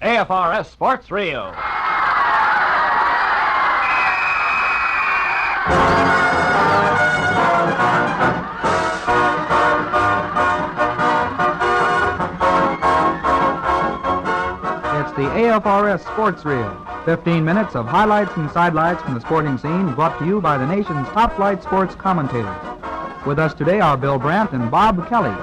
AFRS Sports Reel. It's the AFRS Sports Reel. 15 minutes of highlights and sidelights from the sporting scene brought to you by the nation's top-flight sports commentators. With us today are Bill Brandt and Bob Kelly.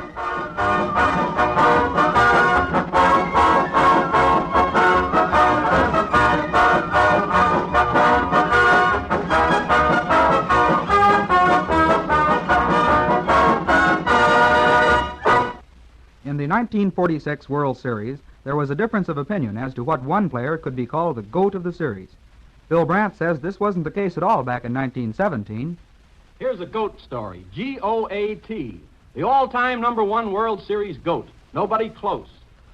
In the 1946 World Series, there was a difference of opinion as to what one player could be called the GOAT of the series. Bill Brandt says this wasn't the case at all back in 1917. Here's a GOAT story, G-O-A-T, the all-time #1 World Series GOAT. Nobody close.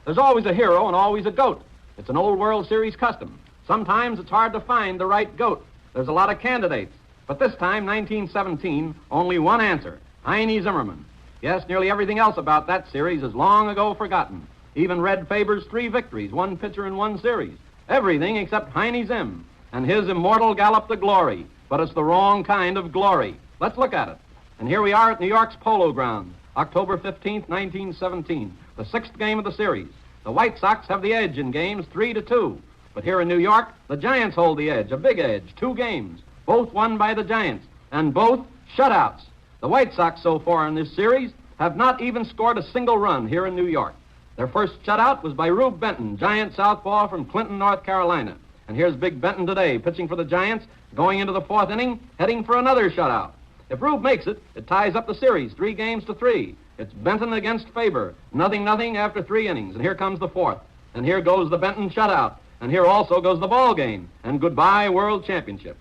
There's always a hero and always a GOAT. It's an old World Series custom. Sometimes it's hard to find the right GOAT. There's a lot of candidates. But this time, 1917, only one answer, Heine Zimmerman. Yes, nearly everything else about that series is long ago forgotten. Even Red Faber's 3 victories, 1 pitcher in 1 series. Everything except Heine Zim and his immortal gallop to glory. But it's the wrong kind of glory. Let's look at it. And here we are at New York's Polo Grounds, October 15th, 1917, the 6th game of the series. The White Sox have the edge in games 3-2. But here in New York, the Giants hold the edge, a big edge, 2 games, both won by the Giants, and both shutouts. The White Sox so far in this series have not even scored a single run here in New York. Their first shutout was by Rube Benton, Giant southpaw from Clinton, North Carolina. And here's Big Benton today, pitching for the Giants, going into the 4th inning, heading for another shutout. If Rube makes it, it ties up the series, 3-3. It's Benton against Faber, 0-0 after 3 innings. And here comes the 4th. And here goes the Benton shutout. And here also goes the ball game. And goodbye, World Championship.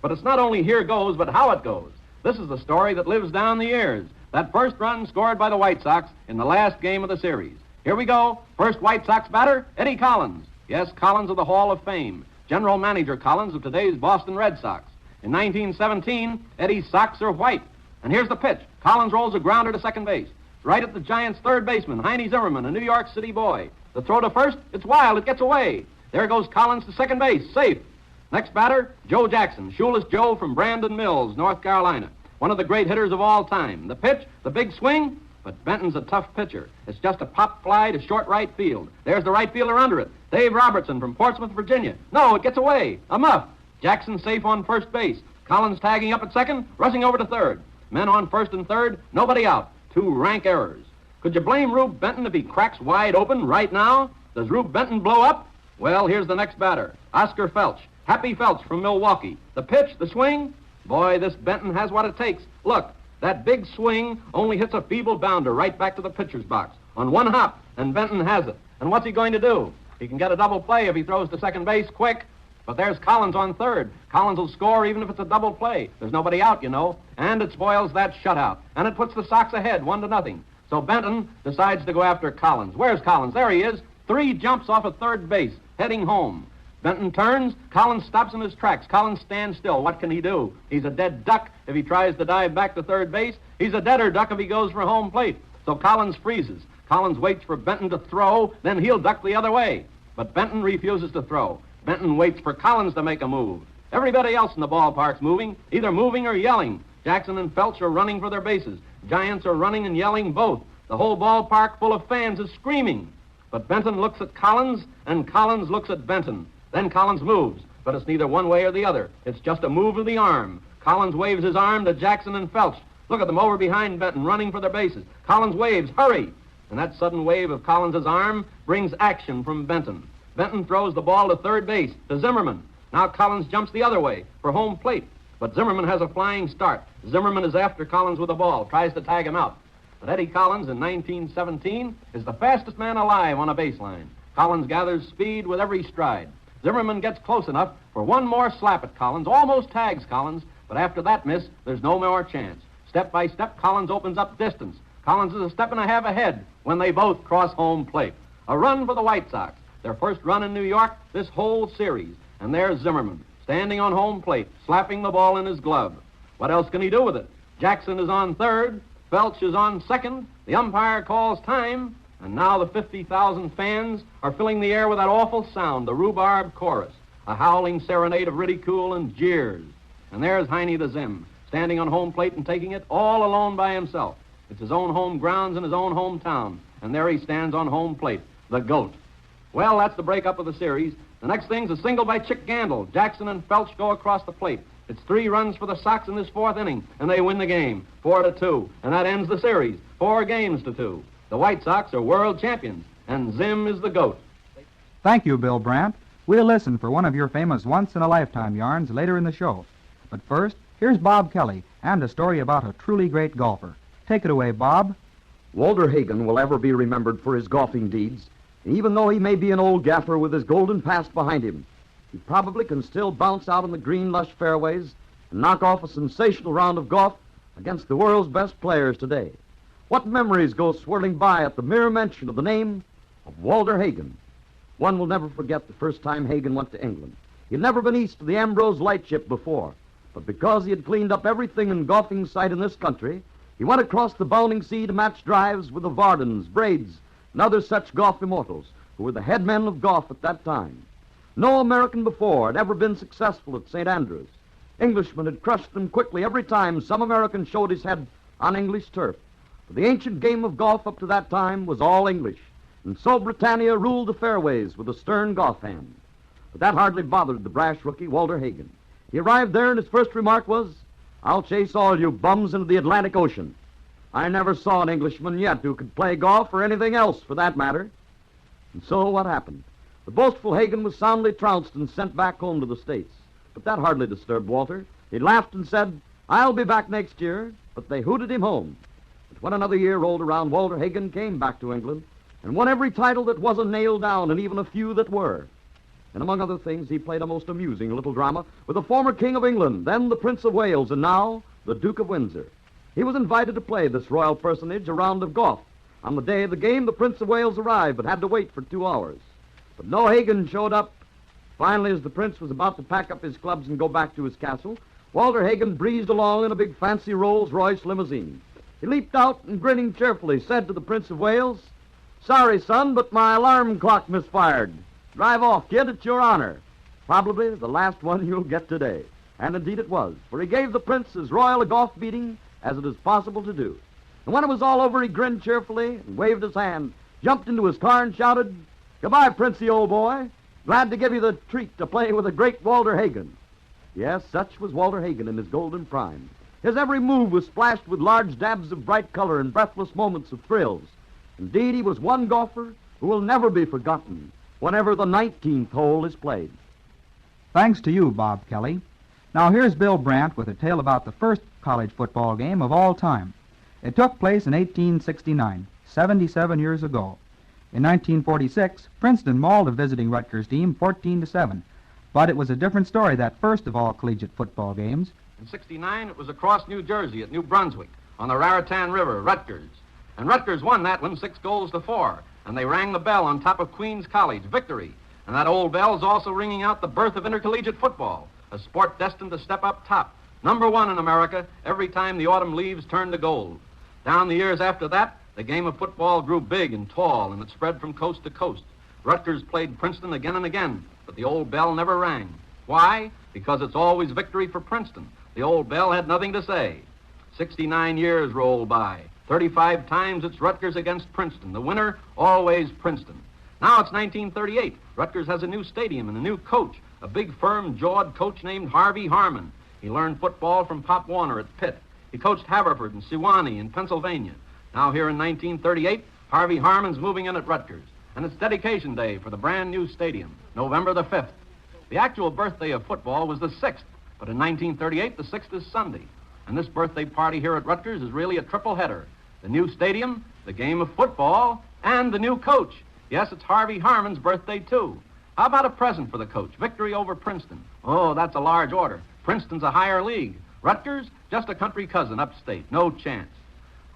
But it's not only here goes, but how it goes. This is the story that lives down the years. That first run scored by the White Sox in the last game of the series. Here we go. First White Sox batter, Eddie Collins. Yes, Collins of the Hall of Fame. General Manager Collins of today's Boston Red Sox. In 1917, Eddie's socks are white. And here's the pitch. Collins rolls a grounder to second base. Right at the Giants' third baseman, Heine Zimmerman, a New York City boy. The throw to first, it's wild, it gets away. There goes Collins to second base, safe. Next batter, Joe Jackson, Shoeless Joe from Brandon Mills, North Carolina. One of the great hitters of all time. The pitch, the big swing, but Benton's a tough pitcher. It's just a pop fly to short right field. There's the right fielder under it, Dave Robertson from Portsmouth, Virginia. No, it gets away. A muff. Jackson safe on first base. Collins tagging up at second, rushing over to third. Men on first and third, nobody out. 2 rank errors. Could you blame Rube Benton if he cracks wide open right now? Does Rube Benton blow up? Well, here's the next batter, Oscar Felch. Happy Felch from Milwaukee. The pitch, the swing. Boy, this Benton has what it takes. Look, that big swing only hits a feeble bounder right back to the pitcher's box on one hop, and Benton has it. And what's he going to do? He can get a double play if he throws to second base quick. But there's Collins on third. Collins will score even if it's a double play. There's nobody out, you know. And it spoils that shutout. And it puts the Sox ahead 1-0. So Benton decides to go after Collins. Where's Collins? There he is. 3 jumps off of third base, heading home. Benton turns. Collins stops in his tracks. Collins stands still. What can he do? He's a dead duck if he tries to dive back to third base. He's a deader duck if he goes for home plate. So Collins freezes. Collins waits for Benton to throw, then he'll duck the other way. But Benton refuses to throw. Benton waits for Collins to make a move. Everybody else in the ballpark's moving, either moving or yelling. Jackson and Felch are running for their bases. Giants are running and yelling both. The whole ballpark full of fans is screaming. But Benton looks at Collins, and Collins looks at Benton. Then Collins moves, but it's neither one way or the other. It's just a move of the arm. Collins waves his arm to Jackson and Felch. Look at them over behind Benton, running for their bases. Collins waves, hurry! And that sudden wave of Collins' arm brings action from Benton. Benton throws the ball to third base, to Zimmerman. Now Collins jumps the other way for home plate. But Zimmerman has a flying start. Zimmerman is after Collins with the ball, tries to tag him out. But Eddie Collins in 1917 is the fastest man alive on a baseline. Collins gathers speed with every stride. Zimmerman gets close enough for one more slap at Collins, almost tags Collins, but after that miss, there's no more chance. Step by step, Collins opens up distance. Collins is a step and a half ahead when they both cross home plate. A run for the White Sox. Their first run in New York this whole series. And there's Zimmerman, standing on home plate, slapping the ball in his glove. What else can he do with it? Jackson is on third. Felch is on second. The umpire calls time. And now the 50,000 fans are filling the air with that awful sound, the rhubarb chorus, a howling serenade of ridicule and jeers. And there's Heine the Zim, standing on home plate and taking it all alone by himself. It's his own home grounds in his own hometown, and there he stands on home plate, the GOAT. Well, that's the breakup of the series. The next thing's a single by Chick Gandil. Jackson and Felch go across the plate. It's 3 runs for the Sox in this 4th inning, and they win the game, 4-2, and that ends the series, 4 games to 2. The White Sox are world champions, and Zim is the GOAT. Thank you, Bill Brandt. We'll listen for one of your famous once-in-a-lifetime yarns later in the show. But first, here's Bob Kelly and a story about a truly great golfer. Take it away, Bob. Walter Hagen will ever be remembered for his golfing deeds. Even though he may be an old gaffer with his golden past behind him, he probably can still bounce out on the green, lush fairways and knock off a sensational round of golf against the world's best players today. What memories go swirling by at the mere mention of the name of Walter Hagen? One will never forget the first time Hagen went to England. He'd never been east of the Ambrose Lightship before, but because he had cleaned up everything in golfing sight in this country, he went across the bounding sea to match drives with the Vardens, Braids, and other such golf immortals who were the head men of golf at that time. No American before had ever been successful at St. Andrews. Englishmen had crushed them quickly every time some American showed his head on English turf. For the ancient game of golf up to that time was all English, and so Britannia ruled the fairways with a stern golf hand. But that hardly bothered the brash rookie, Walter Hagen. He arrived there, and his first remark was, "I'll chase all you bums into the Atlantic Ocean." I never saw an Englishman yet who could play golf or anything else, for that matter. And so what happened? The boastful Hagen was soundly trounced and sent back home to the States. But that hardly disturbed Walter. He laughed and said, "I'll be back next year," but they hooted him home. But when another year rolled around, Walter Hagen came back to England and won every title that wasn't nailed down, and even a few that were. And among other things, he played a most amusing little drama with the former King of England, then the Prince of Wales, and now the Duke of Windsor. He was invited to play this royal personage a round of golf. On the day of the game, the Prince of Wales arrived, but had to wait for 2 hours. But no Hagen showed up. Finally, as the prince was about to pack up his clubs and go back to his castle, Walter Hagen breezed along in a big fancy Rolls-Royce limousine. He leaped out and, grinning cheerfully, said to the Prince of Wales, "Sorry, son, but my alarm clock misfired. Drive off, kid, it's your honor." Probably the last one you'll get today. And indeed it was, for he gave the prince as royal a golf beating as it is possible to do. And when it was all over, he grinned cheerfully and waved his hand, jumped into his car and shouted, "Goodbye, Princey, old boy. Glad to give you the treat to play with the great Walter Hagen." Yes, such was Walter Hagen in his golden prime. His every move was splashed with large dabs of bright color and breathless moments of thrills. Indeed, he was one golfer who will never be forgotten whenever the 19th hole is played. Thanks to you, Bob Kelly. Now here's Bill Brandt with a tale about the first college football game of all time. It took place in 1869, 77 years ago. In 1946, Princeton mauled a visiting Rutgers team 14-7. But it was a different story, that first of all collegiate football games. In '69, it was across New Jersey at New Brunswick on the Raritan River, Rutgers. And Rutgers won that one 6-4. And they rang the bell on top of Queens College, victory. And that old bell's also ringing out the birth of intercollegiate football, a sport destined to step up top. #1 in America every time the autumn leaves turn to gold. Down the years after that, the game of football grew big and tall, and it spread from coast to coast. Rutgers played Princeton again and again, but the old bell never rang. Why? Because it's always victory for Princeton. The old bell had nothing to say. 69 years rolled by. 35 times it's Rutgers against Princeton. The winner, always Princeton. Now it's 1938. Rutgers has a new stadium and a new coach, a big, firm-jawed coach named Harvey Harmon. He learned football from Pop Warner at Pitt. He coached Haverford and Sewanee in Pennsylvania. Now here in 1938, Harvey Harmon's moving in at Rutgers. And it's dedication day for the brand new stadium, November the 5th. The actual birthday of football was the 6th, but in 1938, the 6th is Sunday. And this birthday party here at Rutgers is really a triple header. The new stadium, the game of football, and the new coach. Yes, it's Harvey Harmon's birthday, too. How about a present for the coach? Victory over Princeton. Oh, that's a large order. Princeton's a higher league. Rutgers, just a country cousin upstate. No chance.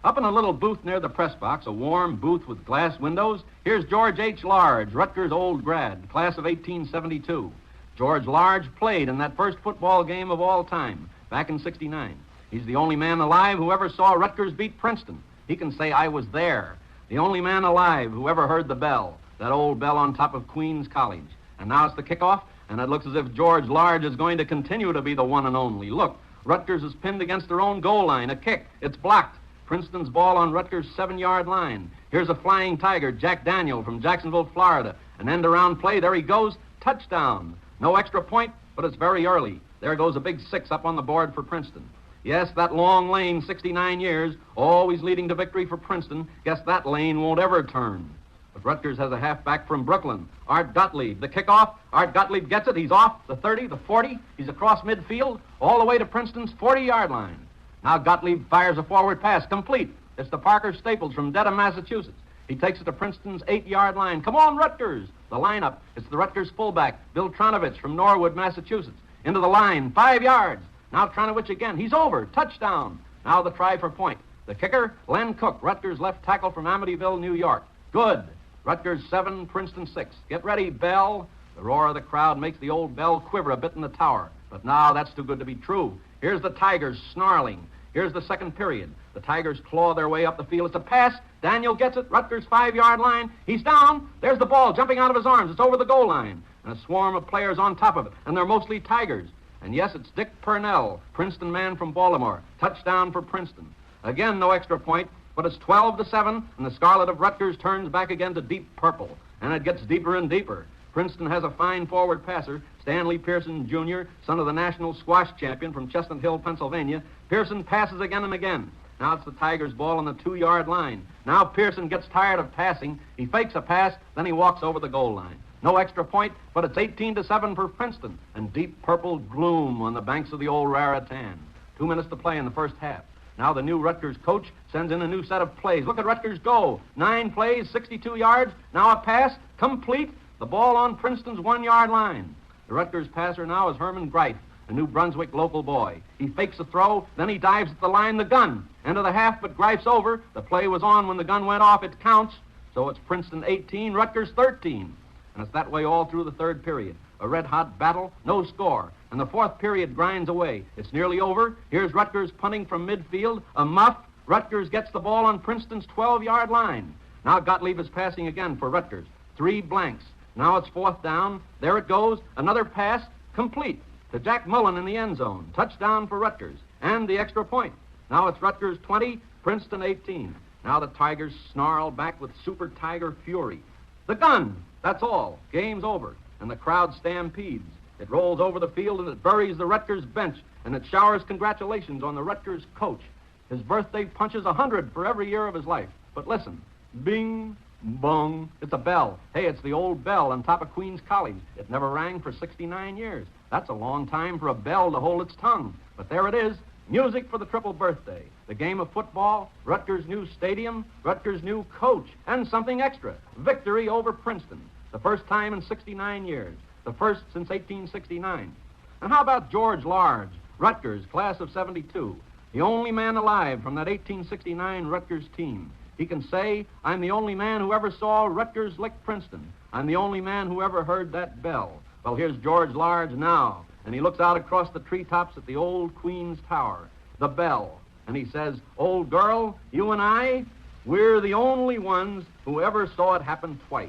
Up in a little booth near the press box, a warm booth with glass windows, here's George H. Large, Rutgers old grad, class of 1872. George Large played in that first football game of all time, back in '69. He's the only man alive who ever saw Rutgers beat Princeton. He can say, "I was there." The only man alive who ever heard the bell, that old bell on top of Queens College. And now it's the kickoff, and it looks as if George Large is going to continue to be the one and only. Look, Rutgers is pinned against their own goal line. A kick. It's blocked. Princeton's ball on Rutgers' 7-yard line. Here's a flying tiger, Jack Daniel from Jacksonville, Florida. An end-around play. There he goes. Touchdown. No extra point, but it's very early. There goes a big 6 up on the board for Princeton. Yes, that long lane, 69 years, always leading to victory for Princeton. Guess that lane won't ever turn. But Rutgers has a halfback from Brooklyn, Art Gottlieb. The kickoff, Art Gottlieb gets it. He's off the 30, the 40. He's across midfield, all the way to Princeton's 40-yard line. Now Gottlieb fires a forward pass, complete. It's to Parker Staples from Dedham, Massachusetts. He takes it to Princeton's 8-yard line. Come on, Rutgers! The lineup, it's the Rutgers fullback, Bill Tronovich from Norwood, Massachusetts. Into the line, 5 yards. Now Tronovich again. He's over. Touchdown. Now the try for point. The kicker, Len Cook, Rutgers left tackle from Amityville, New York. Good. Rutgers 7, Princeton 6. Get ready, bell. The roar of the crowd makes the old bell quiver a bit in the tower. But now that's too good to be true. Here's the Tigers snarling. Here's the second period. The Tigers claw their way up the field. It's a pass. Daniel gets it. Rutgers' 5-yard line. He's down. There's the ball jumping out of his arms. It's over the goal line. And a swarm of players on top of it. And they're mostly Tigers. And yes, it's Dick Purnell, Princeton man from Baltimore. Touchdown for Princeton. Again, no extra point, but it's 12-7, and the Scarlet of Rutgers turns back again to deep purple. And it gets deeper and deeper. Princeton has a fine forward passer, Stanley Pearson, Jr., son of the national squash champion from Chestnut Hill, Pennsylvania. Pearson passes again and again. Now it's the Tigers' ball on the 2-yard line. Now Pearson gets tired of passing. He fakes a pass, then he walks over the goal line. No extra point, but it's 18-7 for Princeton, and deep purple gloom on the banks of the old Raritan. 2 minutes to play in the first half. Now the new Rutgers coach sends in a new set of plays. Look at Rutgers go. 9 plays, 62 yards. Now a pass, complete. The ball on Princeton's 1-yard line. The Rutgers passer now is Herman Greif, a New Brunswick local boy. He fakes a throw, then he dives at the line, the gun. End of the half, but Greif's over. The play was on when the gun went off. It counts. So it's Princeton 18, Rutgers 13. And it's that way all through the third period. A red-hot battle, no score. And the fourth period grinds away. It's nearly over. Here's Rutgers punting from midfield. A muff. Rutgers gets the ball on Princeton's 12-yard line. Now Gottlieb is passing again for Rutgers. 3 blanks. Now it's 4th down. There it goes. Another pass. Complete. To Jack Mullen in the end zone. Touchdown for Rutgers. And the extra point. Now it's Rutgers 20, Princeton 18. Now the Tigers snarl back with super Tiger fury. The gun! That's all. Game's over. And the crowd stampedes. It rolls over the field and it buries the Rutgers bench. And it showers congratulations on the Rutgers coach. His birthday punches 100 for every year of his life. But listen. Bing, bong. It's a bell. Hey, it's the old bell on top of Queens College. It never rang for 69 years. That's a long time for a bell to hold its tongue. But there it is. Music for the triple birthday. The game of football, Rutgers' new stadium, Rutgers' new coach, and something extra. Victory over Princeton. The first time in 69 years. The first since 1869. And how about George Large, Rutgers, class of 72? The only man alive from that 1869 Rutgers team. He can say, I'm the only man who ever saw Rutgers lick Princeton. I'm the only man who ever heard that bell. Well, here's George Large now. And he looks out across the treetops at the old Queen's Tower, the bell, and he says, old girl, you and I, we're the only ones who ever saw it happen twice.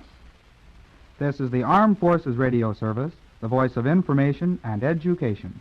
This is the Armed Forces Radio Service, the voice of information and education.